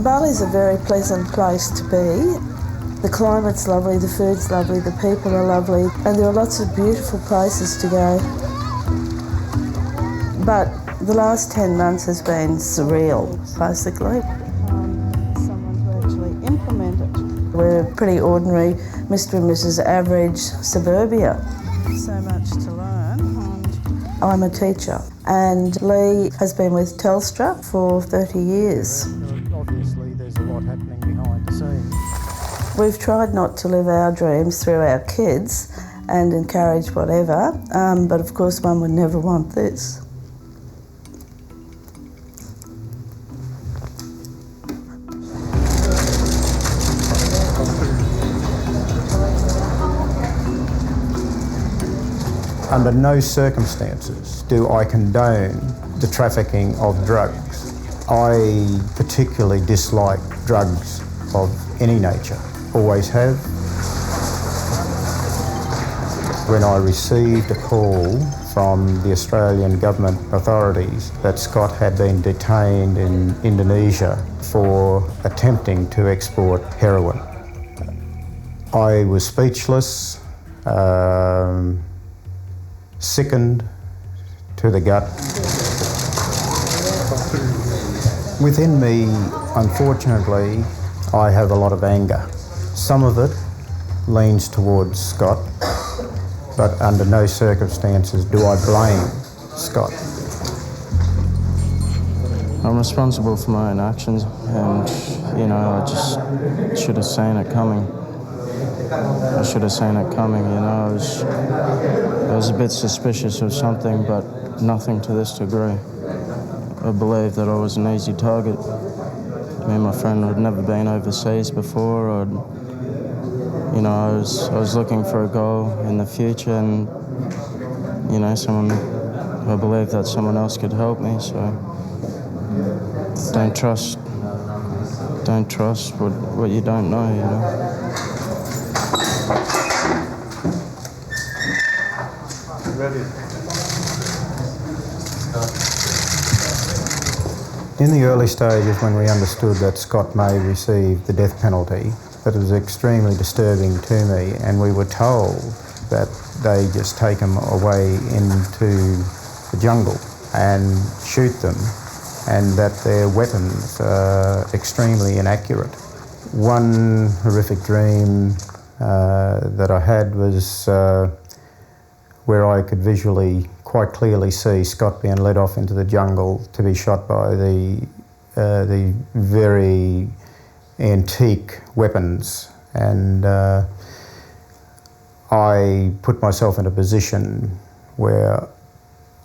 Bali's a very pleasant place to be. The climate's lovely, the food's lovely, the people are lovely, and there are lots of beautiful places to go. But the last 10 months has been surreal, basically. Someone to actually implement it. We're pretty ordinary, Mr. and Mrs. Average suburbia. So much to learn. And I'm a teacher, and Lee has been with Telstra for 30 years. Obviously, there's a lot happening behind the scenes. We've tried not to live our dreams through our kids and encourage whatever, but of course one would never want this. Under no circumstances do I condone the trafficking of drugs. I particularly dislike drugs of any nature, always have. When I received a call from the Australian government authorities that Scott had been detained in Indonesia for attempting to export heroin, I was speechless, sickened to the gut. Within me, unfortunately, I have a lot of anger. Some of it leans towards Scott, but under no circumstances do I blame Scott. I'm responsible for my own actions, and, I just should have seen it coming. I should have seen it coming, I was a bit suspicious of something, but nothing to this degree. I believed that I was an easy target. Me and my friend had never been overseas before. I was looking for a goal in the future, and I believed that someone else could help me. So don't trust what you don't know. In the early stages, when we understood that Scott may receive the death penalty, that was extremely disturbing to me, and we were told that they just take him away into the jungle and shoot them, and that their weapons are extremely inaccurate. One horrific dream that I had was where I could visually quite clearly see Scott being led off into the jungle to be shot by the very antique weapons, and I put myself in a position where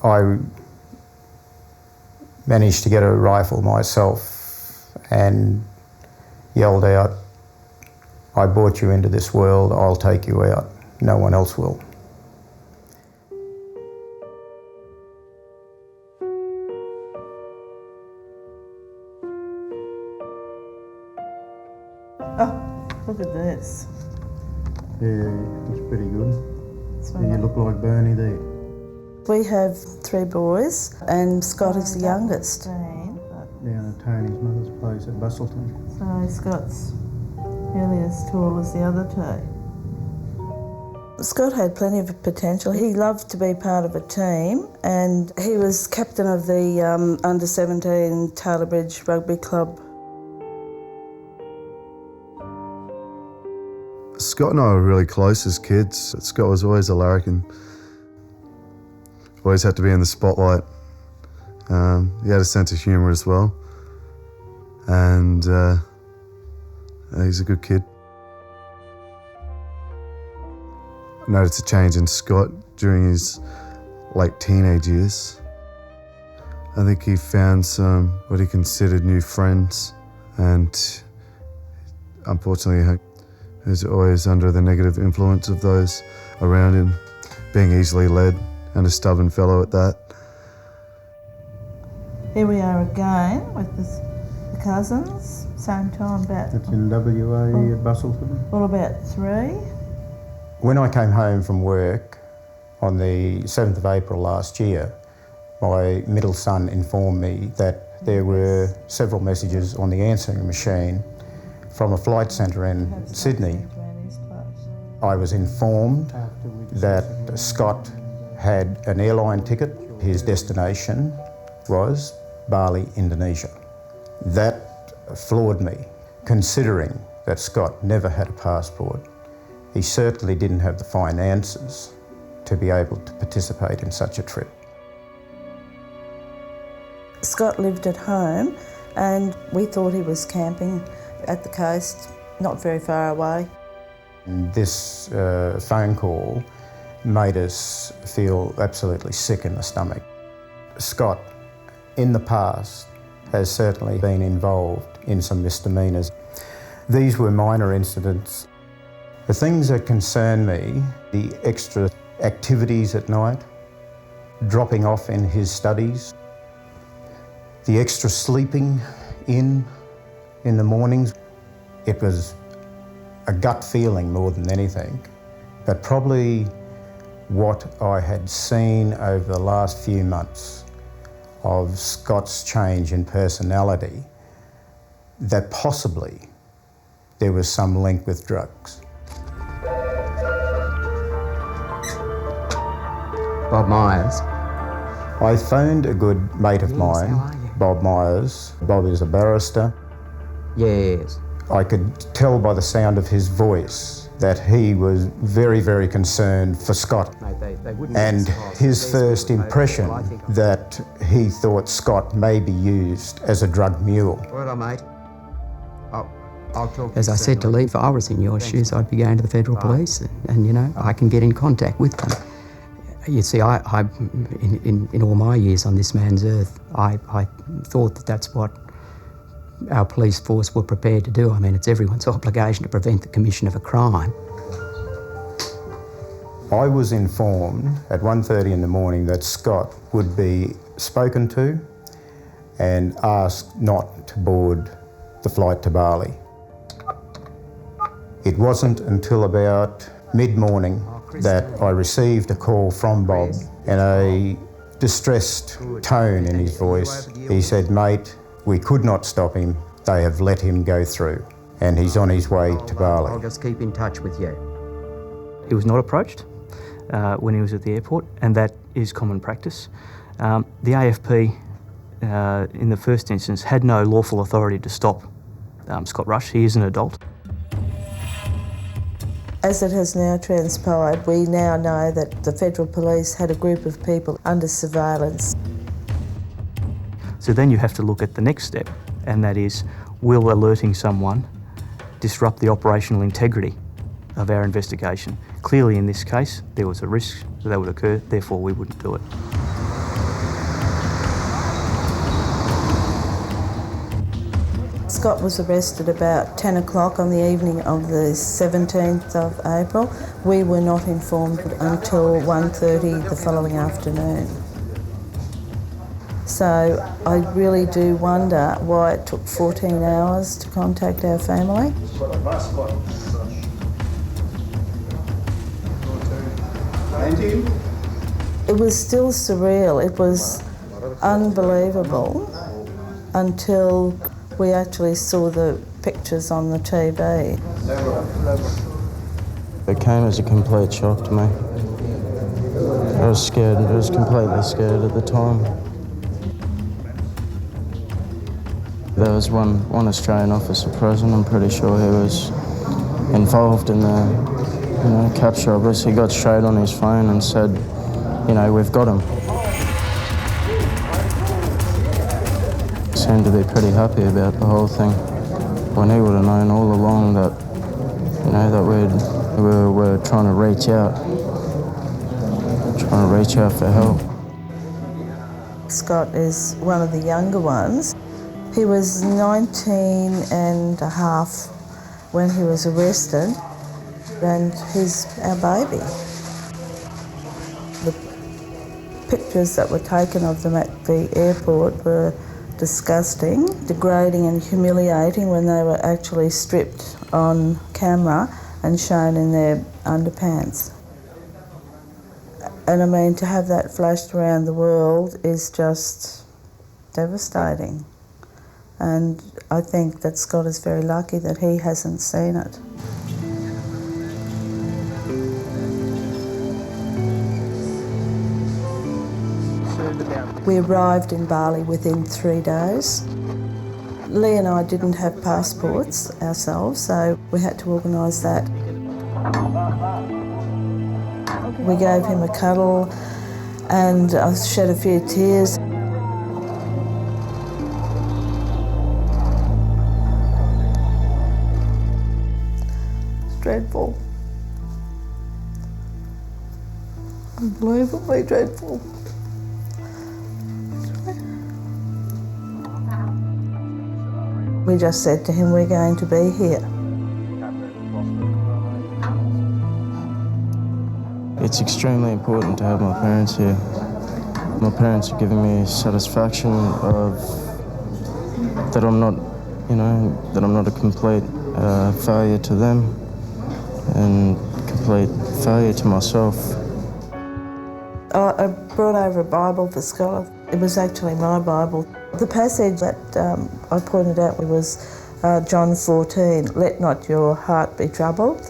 I managed to get a rifle myself and yelled out, "I brought you into this world, I'll take you out, no one else will." Oh, look at this. Yeah, it's pretty good. You look like Bernie there. We have 3 boys, and Scott is the youngest. Down at Tony's mother's place at Bustleton. So Scott's nearly as tall as the other 2. Scott had plenty of potential. He loved to be part of a team, and he was captain of the under-17 Taylor Bridge Rugby Club. Scott and I were really close as kids. Scott was always a larrikin. Always had to be in the spotlight. He had a sense of humour as well. And he's a good kid. I noticed a change in Scott during his late teenage years. I think he found some what he considered new friends, and unfortunately he was always under the negative influence of those around him, being easily led, and a stubborn fellow at that. Here we are again with the cousins, same time about... It's in WA at Bustleton? All about 3. When I came home from work on the 7th of April last year, my middle son informed me that There were several messages on the answering machine from a flight centre in Sydney. I was informed that Scott had an airline ticket. His destination was Bali, Indonesia. That floored me, considering that Scott never had a passport. He certainly didn't have the finances to be able to participate in such a trip. Scott lived at home and we thought he was camping at the coast, not very far away. This phone call made us feel absolutely sick in the stomach. Scott, in the past, has certainly been involved in some misdemeanours. These were minor incidents. The things that concern me, the extra activities at night, dropping off in his studies, the extra sleeping in the mornings. It was a gut feeling more than anything, but probably what I had seen over the last few months of Scott's change in personality, that possibly there was some link with drugs. Bob Myers. I phoned a good mate of Yes, mine, how are you? Bob Myers. Bob is a barrister. Yes. I could tell by the sound of his voice that he was very, very concerned for Scott. Mate, they wouldn't And surprise his me. first Well, impression I think that he thought Scott may be used as a drug mule. Well, mate. I'll talk. As I said to Lee, if I was in your shoes, I'd be going to the Federal Police and, you know, I can get in contact with them. You see, in all my years on this man's earth, I thought that that's what our police force were prepared to do. I mean, it's everyone's obligation to prevent the commission of a crime. I was informed at 1:30 in the morning that Scott would be spoken to and asked not to board the flight to Bali. It wasn't until about mid-morning that I received a call from Bob in a distressed tone in his voice. He said, "Mate, we could not stop him. They have let him go through and he's on his way to I'll Bali." just keep in touch with you. He was not approached when he was at the airport, and that is common practice. The AFP, in the first instance, had no lawful authority to stop Scott Rush. He is an adult. As it has now transpired, we now know that the Federal Police had a group of people under surveillance. So then you have to look at the next step, and that is, will alerting someone disrupt the operational integrity of our investigation? Clearly in this case, there was a risk that would occur, therefore we wouldn't do it. Scott was arrested about 10 o'clock on the evening of the 17th of April. We were not informed until 1:30 the following afternoon. So I really do wonder why it took 14 hours to contact our family. It was still surreal. It was unbelievable until we actually saw the pictures on the TV. It came as a complete shock to me. I was scared. I was completely scared at the time. There was one Australian officer present. I'm pretty sure he was involved in the capture of us. He got straight on his phone and said, "We've got him." Seemed to be pretty happy about the whole thing, when he would have known all along that, that we were trying to reach out for help. Scott is one of the younger ones. He was 19 and a half when he was arrested, and he's our baby. The pictures that were taken of them at the airport were disgusting, degrading and humiliating when they were actually stripped on camera and shown in their underpants. And I mean, to have that flashed around the world is just devastating. and I think that Scott is very lucky that he hasn't seen it. We arrived in Bali within 3 days. Lee and I didn't have passports ourselves, so we had to organise that. We gave him a cuddle and I shed a few tears. It's dreadful. Unbelievably dreadful. We just said to him, we're going to be here. It's extremely important to have my parents here. My parents are giving me satisfaction of that I'm not, that I'm not a complete failure to them and complete failure to myself. I brought over a Bible for Scott. It was actually my Bible. The passage that I pointed out was John 14, let not your heart be troubled.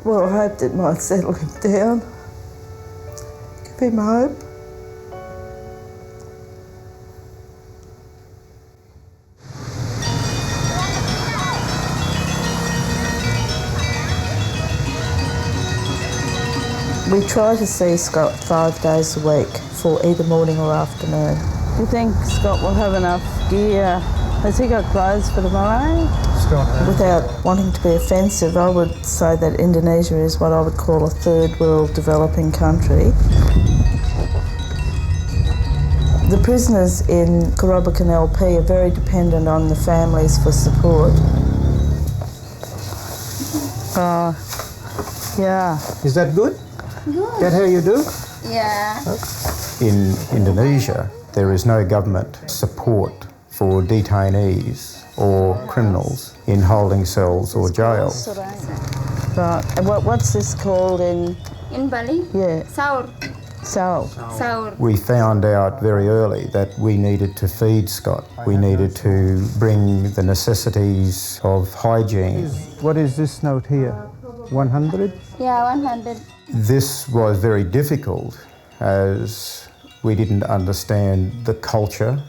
Well, I hoped it might settle him down, give him hope. We try to see Scott 5 days a week for either morning or afternoon. Do you think Scott will have enough gear? Has he got clothes for tomorrow? Scott, Without wanting to be offensive, I would say that Indonesia is what I would call a third world developing country. The prisoners in Kerobokan LP are very dependent on the families for support. Yeah. is that good? Good. That how you do? Yeah. In Indonesia, there is no government support for detainees or criminals in holding cells or jails. Right. And what's this called in? In Bali? Yeah. Sahur. Sahur. We found out very early that we needed to feed Scott. We needed to bring the necessities of hygiene. What is this note here? 100? Yeah, 100. This was very difficult as we didn't understand the culture,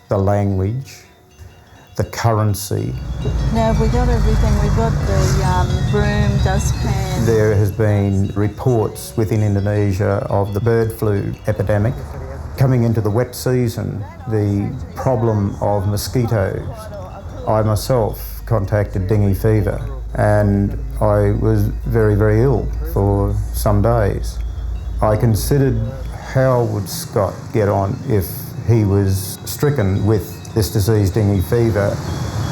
the language, the currency. Now we got everything. We've got the broom, dustpan. There has been reports within Indonesia of the bird flu epidemic. Coming into the wet season, the problem of mosquitoes. I myself contacted dengue fever and I was very, very ill for some days. I considered how would Scott get on if he was stricken with this disease, dengue fever.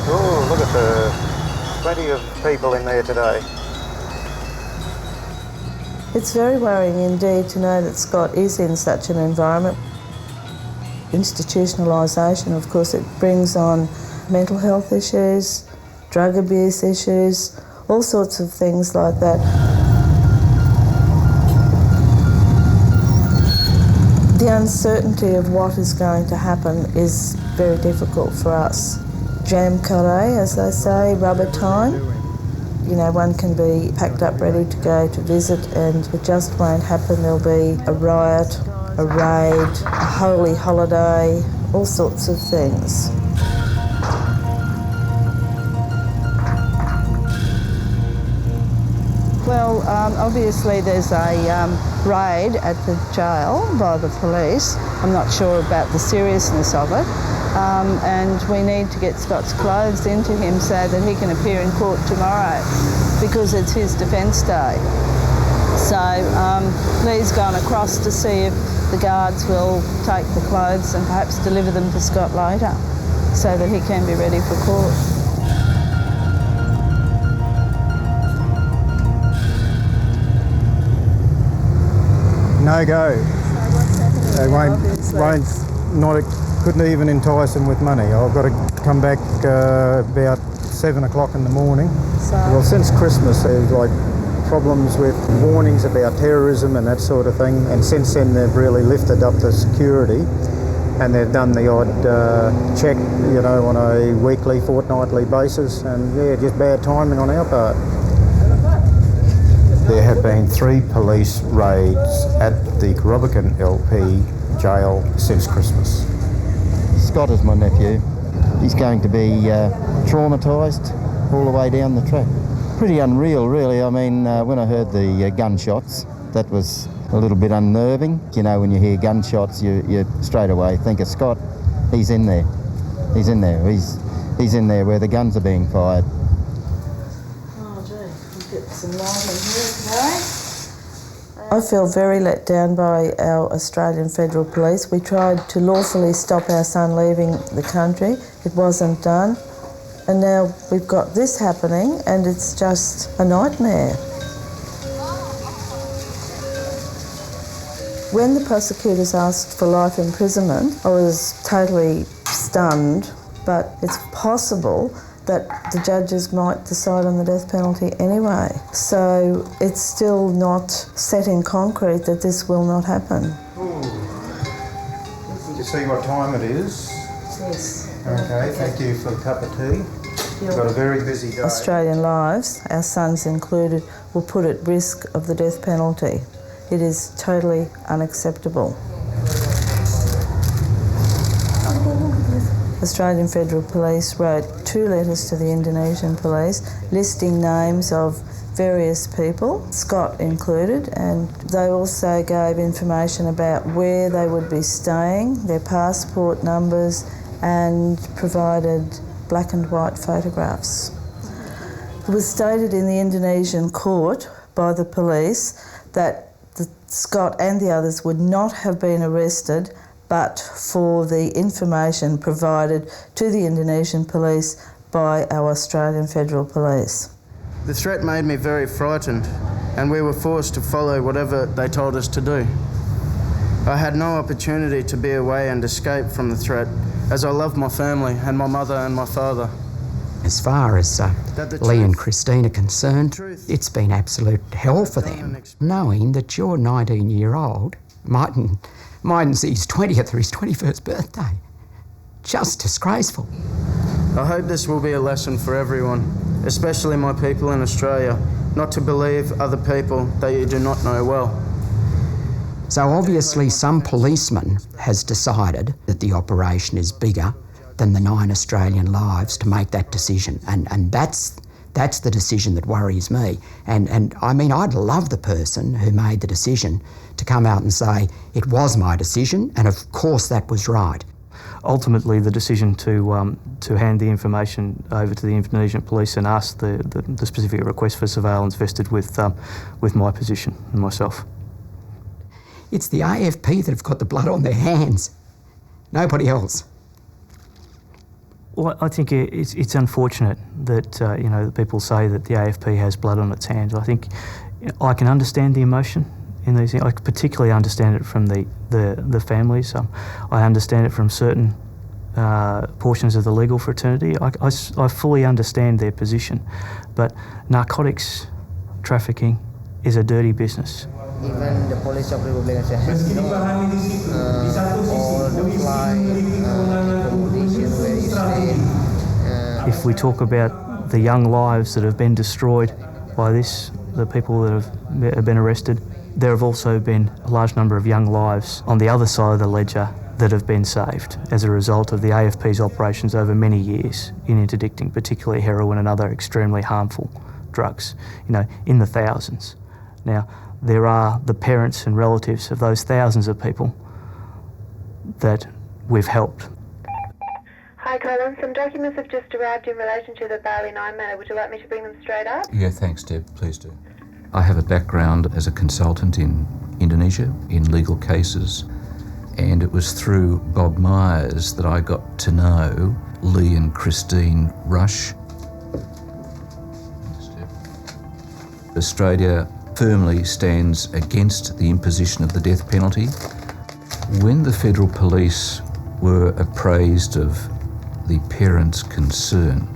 Oh, look at plenty of people in there today. It's very worrying indeed to know that Scott is in such an environment. Institutionalisation, of course, it brings on mental health issues, drug abuse issues, all sorts of things like that. The uncertainty of what is going to happen is very difficult for us. Jam kare, as they say, rubber time. You know, one can be packed up ready to go to visit and it just won't happen. There'll be a riot, a raid, a holy holiday, all sorts of things. Well, obviously there's a raid at the jail by the police. I'm not sure about the seriousness of it. And we need to get Scott's clothes into him so that he can appear in court tomorrow because it's his defence day. So Lee's gone across to see if the guards will take the clothes and perhaps deliver them to Scott later so that he can be ready for court. No go. They couldn't even entice them with money. I've got to come back about 7 o'clock in the morning. So, well, since Christmas, there's like problems with warnings about terrorism and that sort of thing, and since then they've really lifted up the security and they've done the odd check, you know, on a weekly, fortnightly basis, and yeah, just bad timing on our part. There have been 3 police raids at the Corrobokan LP jail since Christmas. Scott is my nephew. He's going to be traumatised all the way down the track. Pretty unreal, really. I mean, when I heard the gunshots, that was a little bit unnerving. You know, when you hear gunshots, you straight away think of Scott. He's in there. He's in there. He's in there where the guns are being fired. Oh, gee, we'll get some light in here today. I feel very let down by our Australian Federal Police. We tried to lawfully stop our son leaving the country. It wasn't done. And now we've got this happening and it's just a nightmare. When the prosecutors asked for life imprisonment, I was totally stunned, but it's possible that the judges might decide on the death penalty anyway. So it's still not set in concrete that this will not happen. You see what time it is? Yes. Okay, thank you for the cup of tea. We've got a very busy day. Australian lives, our sons included, will put at risk of the death penalty. It is totally unacceptable. Australian Federal Police wrote 2 letters to the Indonesian police listing names of various people, Scott included, and they also gave information about where they would be staying, their passport numbers, and provided black and white photographs. It was stated in the Indonesian court by the police that Scott and the others would not have been arrested but for the information provided to the Indonesian police by our Australian Federal Police. The threat made me very frightened, and we were forced to follow whatever they told us to do. I had no opportunity to be away and escape from the threat, as I loved my family and my mother and my father. As far as Lee and Christine are concerned, it's been absolute hell for them, knowing that your 19-year-old mightn't see his 20th or his 21st birthday. Just disgraceful. I hope this will be a lesson for everyone, especially my people in Australia, not to believe other people that you do not know well. So obviously some policeman has decided that the operation is bigger than the 9 Australian lives to make that decision, and that's the decision that worries me. And I mean, I'd love the person who made the decision to come out and say, it was my decision, and of course that was right. Ultimately, the decision to hand the information over to the Indonesian police and ask the specific request for surveillance vested with my position and myself. It's the AFP that have got the blood on their hands, nobody else. Well, I think it's unfortunate that that people say that the AFP has blood on its hands. I think I can understand the emotion in these things. I particularly understand it from the families. I understand it from certain portions of the legal fraternity. I fully understand their position, but narcotics trafficking is a dirty business. Even the police of Republic Indonesia has all the flight accommodation where you stay. If we talk about the young lives that have been destroyed by this, the people that have been arrested, there have also been a large number of young lives on the other side of the ledger that have been saved as a result of the AFP's operations over many years in interdicting, particularly heroin and other extremely harmful drugs, in the thousands. Now, there are the parents and relatives of those thousands of people that we've helped. Hi Colin, some documents have just arrived in relation to the Bali 9 matter. Would you like me to bring them straight up? Yeah, thanks Deb, please do. I have a background as a consultant in Indonesia in legal cases, and it was through Bob Myers that I got to know Lee and Christine Rush. Australia firmly stands against the imposition of the death penalty. When the Federal Police were appraised of the parents' concern,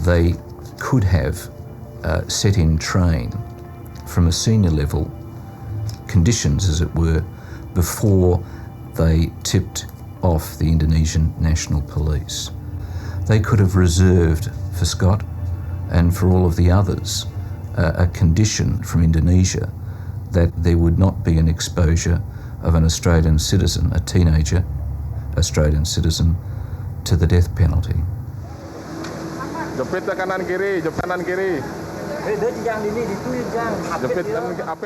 they could have set in train from a senior level conditions, as it were, before they tipped off the Indonesian National Police. They could have reserved for Scott and for all of the others a condition from Indonesia that there would not be an exposure of an Australian citizen, a teenager Australian citizen, to the death penalty.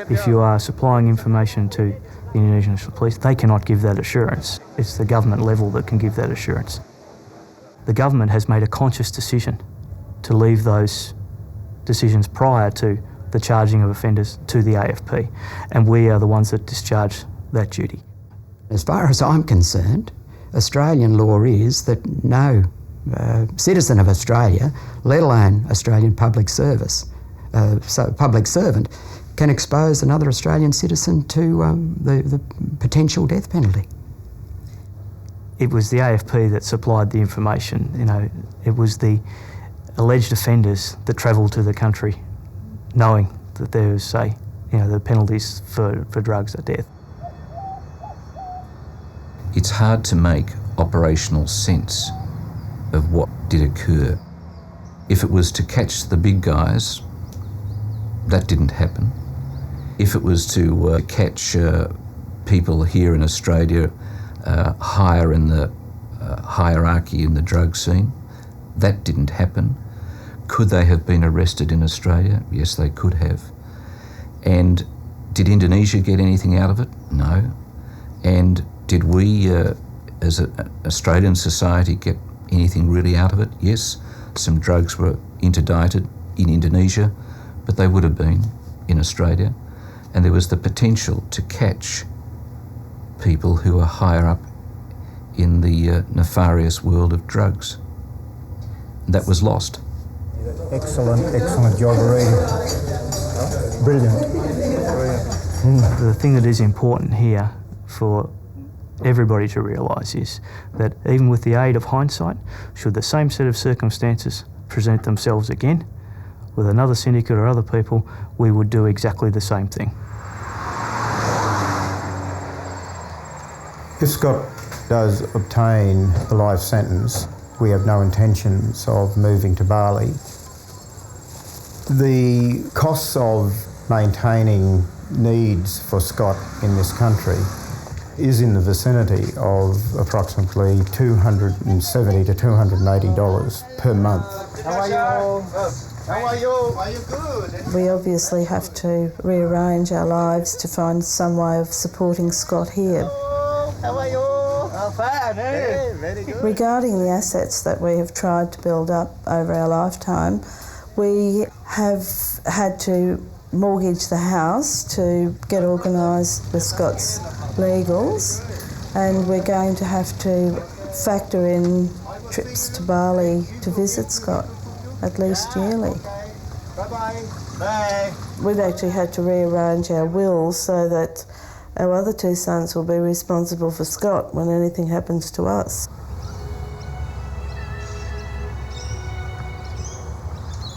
If you are supplying information to the Indonesian National Police, they cannot give that assurance. It's the government level that can give that assurance. The government has made a conscious decision to leave those decisions prior to the charging of offenders to the AFP, and we are the ones that discharge that duty. As far as I'm concerned, Australian law is that no citizen of Australia, let alone Australian public service, public servant, can expose another Australian citizen to the potential death penalty. It was the AFP that supplied the information. You know, it was the alleged offenders that travelled to the country knowing that there was, say, you know, the penalties for drugs are death. It's hard to make operational sense of what did occur. If it was to catch the big guys, that didn't happen. If it was to catch people here in Australia higher in the hierarchy in the drug scene, that didn't happen. Could they have been arrested in Australia? Yes, they could have. And did Indonesia get anything out of it? No. And did we, as an Australian society, get anything really out of it? Yes, some drugs were interdicted in Indonesia, but they would have been in Australia. And there was the potential to catch people who are higher up in the nefarious world of drugs. That was lost. Excellent job reading. Brilliant. The thing that is important here for everybody to realise is that even with the aid of hindsight, should the same set of circumstances present themselves again with another syndicate or other people, we would do exactly the same thing. If Scott does obtain the life sentence, we have no intentions of moving to Bali. The costs of maintaining needs for Scott in this country is in the vicinity of approximately $270 to $280 per month. How are you? How are you? Are you good? We obviously have to rearrange our lives to find some way of supporting Scott here. How are you? Oh, fine, eh? Very good. Regarding the assets that we have tried to build up over our lifetime, we have had to mortgage the house to get organised with Scott's legals, and we're going to have to factor in trips to Bali to visit Scott at least yearly. Bye-bye. Bye. We've actually had to rearrange our wills so that our other two sons will be responsible for Scott when anything happens to us.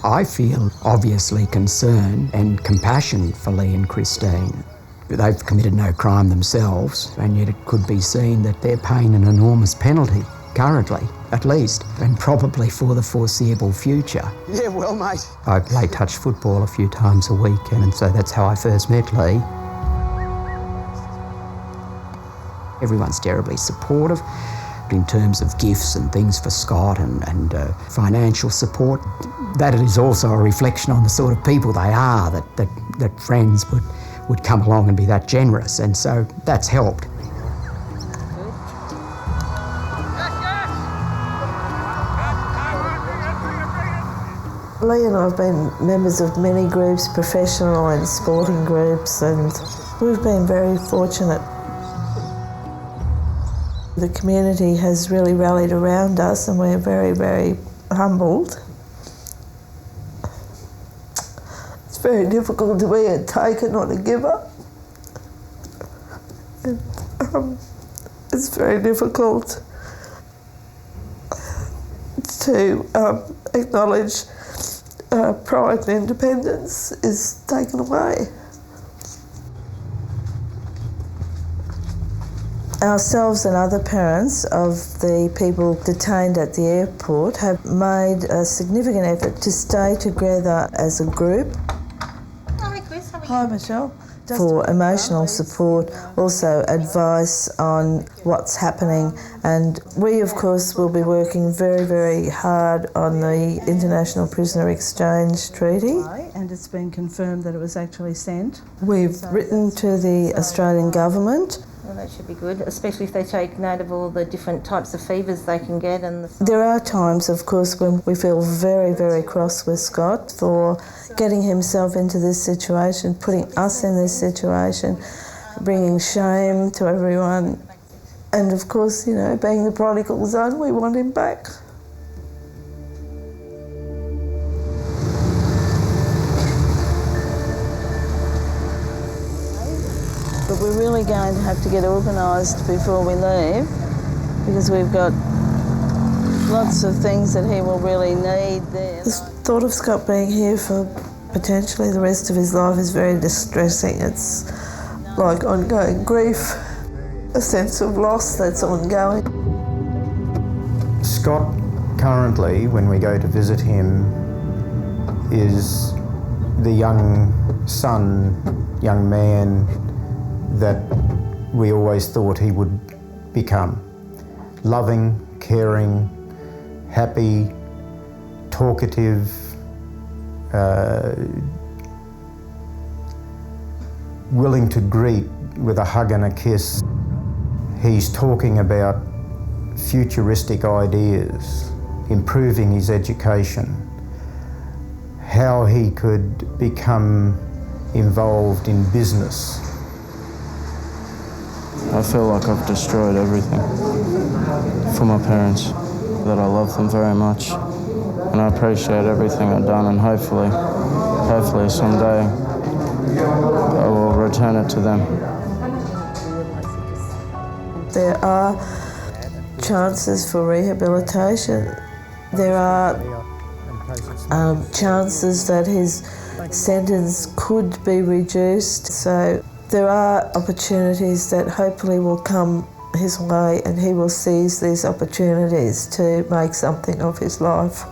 I feel obviously concern and compassion for Lee and Christine. They've committed no crime themselves, and yet it could be seen that they're paying an enormous penalty, currently, at least, and probably for the foreseeable future. Yeah, well, mate. I play touch football a few times a week, and so that's how I first met Lee. Everyone's terribly supportive in terms of gifts and things for Scott and financial support. That is also a reflection on the sort of people they are, that friends would come along and be that generous, and so that's helped. Lee and I have been members of many groups, professional and sporting groups, and we've been very fortunate. The community has really rallied around us, and we're very, very humbled. It's very difficult to be a taker, not a giver. And, it's very difficult to acknowledge pride and independence is taken away. Ourselves and other parents of the people detained at the airport have made a significant effort to stay together as a group. Hi, Chris. How are you? Hi, Michelle. For emotional support, also advice on what's happening, and we of course will be working very, very hard on the International Prisoner Exchange Treaty, and it's been confirmed that it was actually sent. We've written to the Australian government. Well, that should be good, especially if they take note of all the different types of fevers they can get. And there are times, of course, when we feel very, very cross with Scott for getting himself into this situation, putting us in this situation, bringing shame to everyone. And of course, you know, being the prodigal son, we want him back. But we're really going to have to get organised before we leave, because we've got lots of things that he will really need there. The thought of Scott being here for potentially the rest of his life is very distressing. It's like ongoing grief, a sense of loss that's ongoing. Scott currently, when we go to visit him, is the young son, young man that we always thought he would become. Loving, caring, happy, talkative, willing to greet with a hug and a kiss. He's talking about futuristic ideas, improving his education, how he could become involved in business. I feel like I've destroyed everything for my parents, that I love them very much, and I appreciate everything I've done, and hopefully someday I will return it to them. There are chances for rehabilitation. There are chances that his sentence could be reduced. So there are opportunities that hopefully will come his way, and he will seize these opportunities to make something of his life.